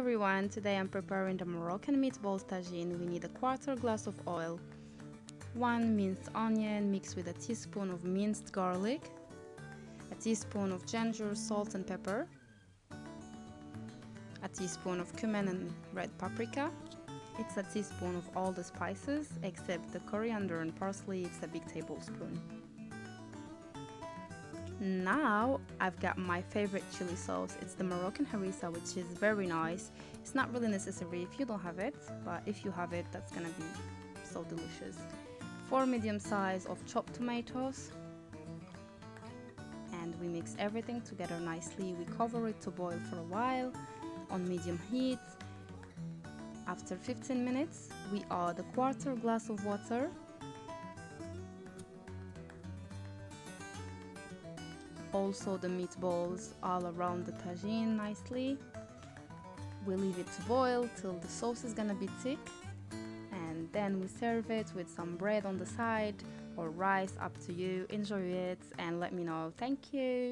everyone, today I'm preparing the Moroccan meatballs tagine. We need a quarter glass of oil, 1 minced onion mixed with a teaspoon of minced garlic, a teaspoon of ginger, salt and pepper, a teaspoon of cumin and red paprika. It's a teaspoon of all the spices except the coriander and parsley, it's a big tablespoon. Now I've got my favorite chili sauce. It's the Moroccan harissa, which is very nice. It's not really necessary if you don't have it, but if you have it, that's gonna be so delicious. 4 medium size of chopped tomatoes, and we mix everything together nicely. We cover it to boil for a while on medium heat. After 15 minutes, we add a quarter glass of water. Also the meatballs all around the tagine nicely. We leave it to boil till the sauce is gonna be thick, and then we serve it with some bread on the side or rice, up to you. Enjoy it and let me know. Thank you.